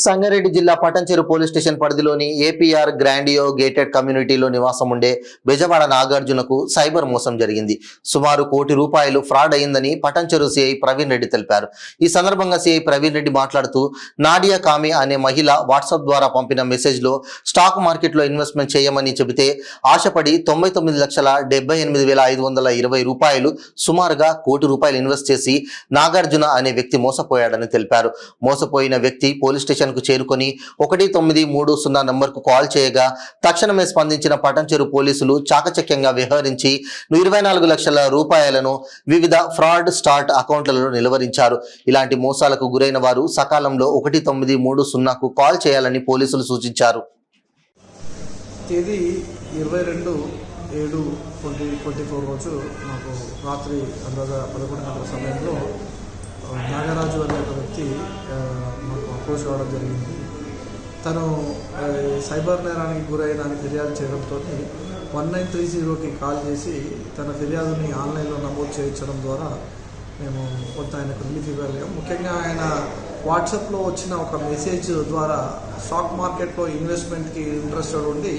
సంగారెడ్డి జిల్లా Patancheru police station పరిధిలోని APR గ్రాండియో gated కమ్యూనిటీలో నివాసం ఉండే బెజవాడ నాగార్జునకు సైబర్ మోసం జరిగింది. సుమారు ₹1,00,00,000 ఫ్రాడ్ అయిందని పటంచెరు సిఐ ప్రవీణ్ రెడ్డి తెలిపారు. ఈ సందర్భంగా సిఐ ప్రవీణ్ రెడ్డి మాట్లాడుతూ, నాడియా కామి అనే మహిళ వాట్సాప్ ద్వారా పంపిన మెసేజ్ లో స్టాక్ మార్కెట్ లో ఇన్వెస్ట్మెంట్ చేయమని చెబితే ఆశపడి ₹99,78,520 సుమారుగా ₹1,00,00,000 ఇన్వెస్ట్ చేసి నాగార్జున అనే వ్యక్తి మోసపోయాడని తెలిపారు. మోసపోయిన వ్యక్తి పోలీస్ స్టేషన్ కు చేరుకొని 1930 నంబర్కు కాల్ చేయగా తక్షణమే స్పందించిన పటంచెరు పోలీసులు చాకచక్యంగా వ్యవహరించి ₹24 లక్షల వివిధ ఫ్రాడ్ స్టార్ట్ అకౌంట్లలో నిలువరించారు. ఇలాంటి మోసాలకు గురైన వారు సకాలంలో 1930కు కాల్ చేయాలని పోలీసులు సూచించారు. తేదీ 22/7/2024 రోజు నాకు రాత్రి అందాజా 11 గంటల సమయంలో నాగరాజు అనే ఒక వ్యక్తి మాకు అప్రోచ్ అవ్వడం జరిగింది. తను సైబర్ నేరానికి గురైన ఫిర్యాదు చేయడంతో 1930కి కాల్ చేసి తన ఫిర్యాదుని ఆన్లైన్లో నమోదు చేయించడం ద్వారా మేము కొంత ఆయనకు రిలీఫ్ ఇవ్వలేము. ముఖ్యంగా ఆయన వాట్సాప్లో వచ్చిన ఒక మెసేజ్ ద్వారా స్టాక్ మార్కెట్లో ఇన్వెస్ట్మెంట్కి ఇంట్రెస్టెడ్ ఉండి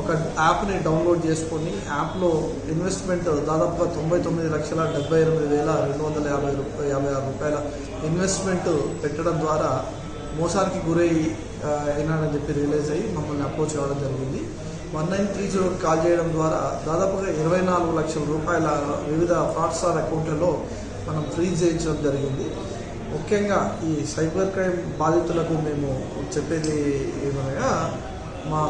ఒక యాప్ని డౌన్లోడ్ చేసుకొని యాప్లో ఇన్వెస్ట్మెంట్ దాదాపుగా ₹99,78,256 ఇన్వెస్ట్మెంట్ పెట్టడం ద్వారా మోసానికి గురై అయినాడని చెప్పి రియలైజ్ అయ్యి మమ్మల్ని అప్రోచ్ అవ్వడం జరిగింది. 1930 కాల్ చేయడం ద్వారా దాదాపుగా ₹24 లక్షల వివిధ ఫ్రాడ్ స్టార్ అకౌంట్లలో మనం ఫ్రీజ్ చేయించడం జరిగింది. ముఖ్యంగా ఈ సైబర్ క్రైమ్ బాధితులకు మేము చెప్పేది ఏమనగా, మా